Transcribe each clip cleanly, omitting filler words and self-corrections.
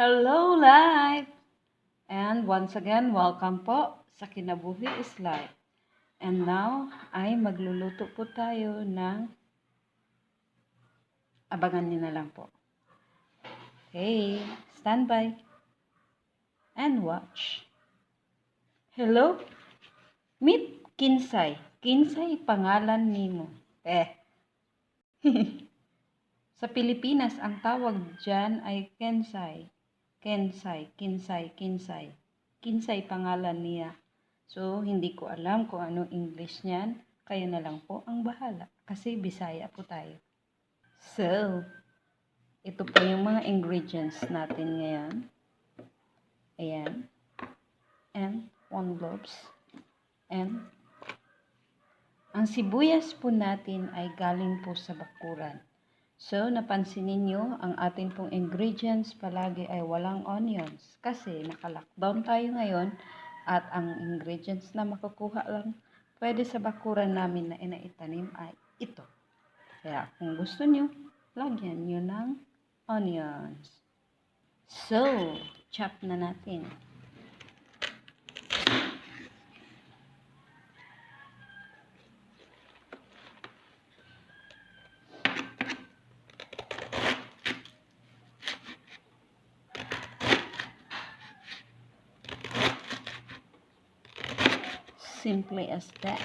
Hello, life! And once again, welcome po sa Kinabuhi is Life. And now, ay magluluto po tayo ng abangan niyo na lang po. Okay, stand by and watch. Hello? Meet Kinsay. Kinsay pangalan nimo. Sa Pilipinas, ang tawag dyan ay Kinsay. Kinsay pangalan niya. So, hindi ko alam kung anong English niyan. Kayo na lang po ang bahala. Kasi Bisaya po tayo. So, ito po yung mga ingredients natin ngayon. Ayan. And 1 cloves. And ang sibuyas po natin ay galing po sa bakuran. So, napansin ninyo, ang ating pong ingredients palagi ay walang onions. Kasi naka-lockdown tayo ngayon at ang ingredients na makukuha lang pwede sa bakuran namin na inaitanim ay ito. Kaya kung gusto nyo, lagyan nyo ng onions. So, chop na natin. Simply as that.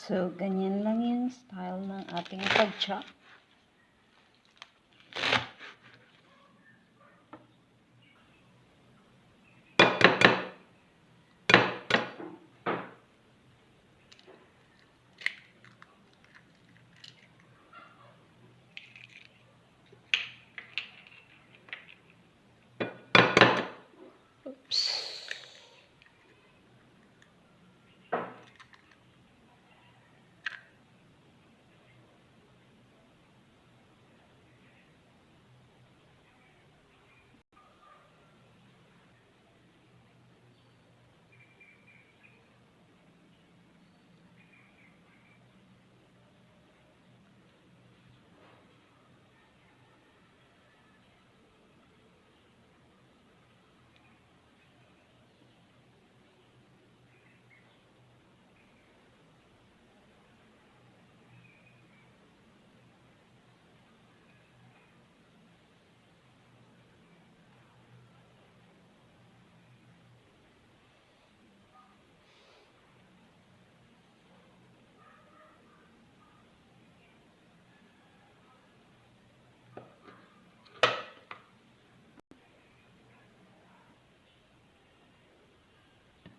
So, ganyan lang yung style ng ating pag-chop. Oops.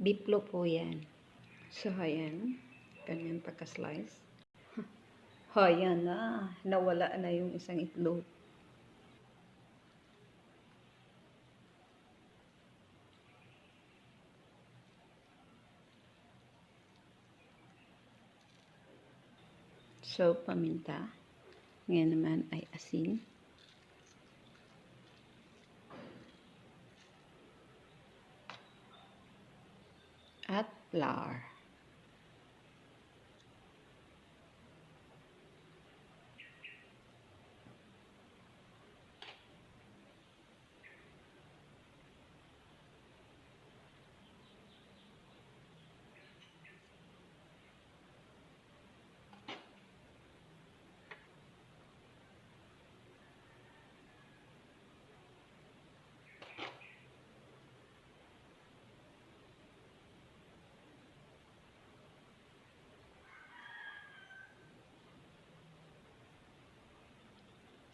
Biplo po yan. So, ayan. Ganyan pagka-slice. Ayan na. Nawala na yung isang itlog. So, paminta. Ngayon naman ay asin. At flour.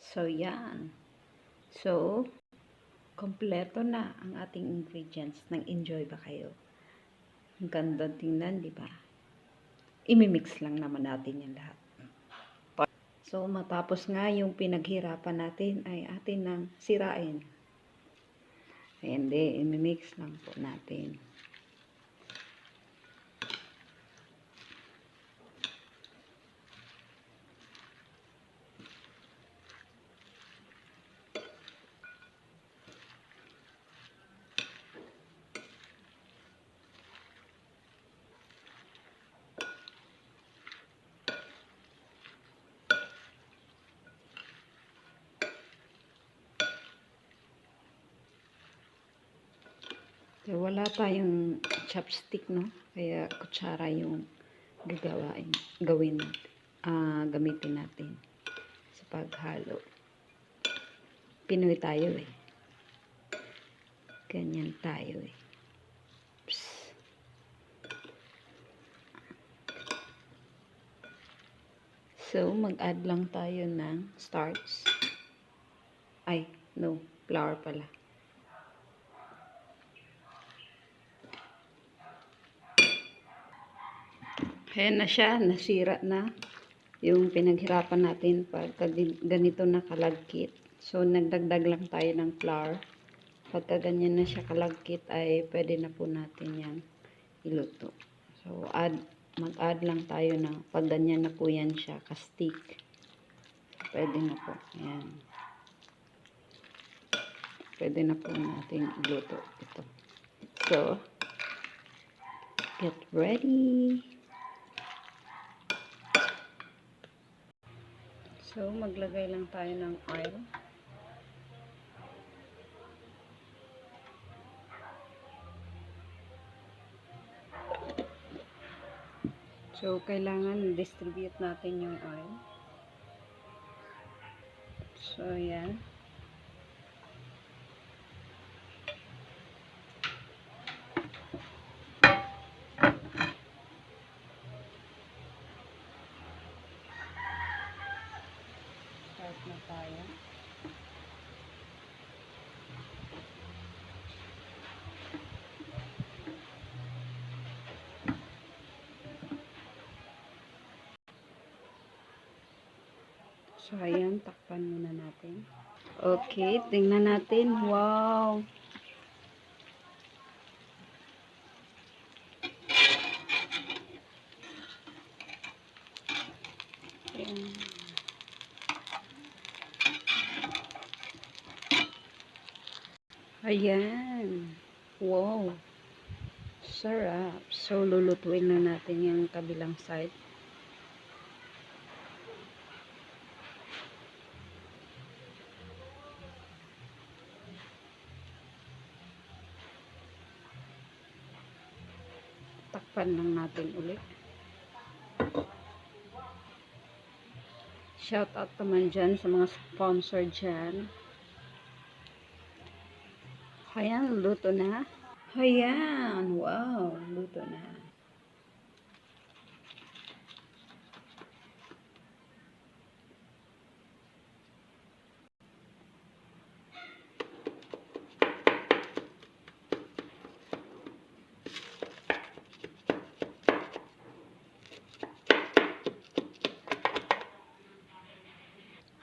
So, yan. So, kompleto na ang ating ingredients. Nang-enjoy ba kayo? Ang ganda tingnan, di ba? Imimix lang naman natin yung lahat. So, matapos nga yung pinaghirapan natin ay atin nang sirain. Hindi, imimix lang po natin. So, wala tayong chopstick, no? Kaya kutsara yung gawin natin. Gamitin natin sa paghalo. Pinoy tayo eh. Ganyan tayo eh. Psst. So, mag-add lang tayo ng starch. Ay, no. Flour pala. Kaya na siya, nasira na yung pinaghirapan natin pagka ganito na kalagkit. So, nagdagdag lang tayo ng flour. Pagka ganyan na siya kalagkit, ay pwede na po natin yan iluto. So, mag-add lang tayo ng, pag ganyan na po yan siya, ka-stick. Pwede na po. Ayan. Pwede na po natin iluto ito. So, get ready. So, maglagay lang tayo ng oil. So, kailangan distribute natin yung oil. So, yan. Start na tayo. So, ayan, takpan muna natin. Okay, tingnan natin. Wow! Ayan. Ayan. Wow! Sarap. So, lulutuin na natin yung kabilang side. Takpan lang natin ulit. Shout out naman dyan sa mga sponsor dyan. Ayan, luto na. Ayan, wow, luto na.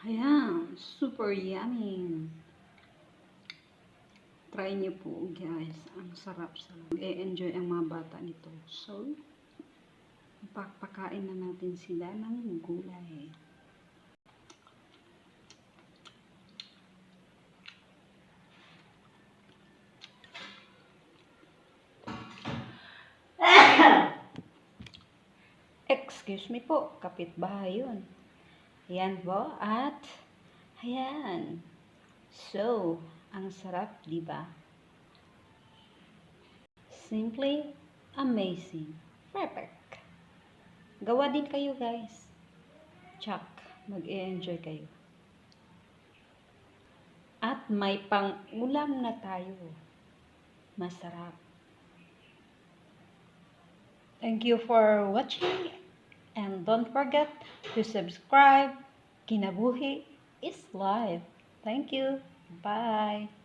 Ayan, super yummy. Try nyo po guys, ang sarap-sarap. E-enjoy ang mga bata nito. So, pakain na natin sila ng gulay. Excuse me po, kapitbahay yun. Ayan po, at ayan. So, ang sarap, di ba? Simply amazing. Perfect. Gawa din kayo, guys. Tsak, mag-e-enjoy kayo. At may pang-ulam na tayo. Masarap. Thank you for watching. And don't forget to subscribe. Kinabuhi is live. Thank you. Bye.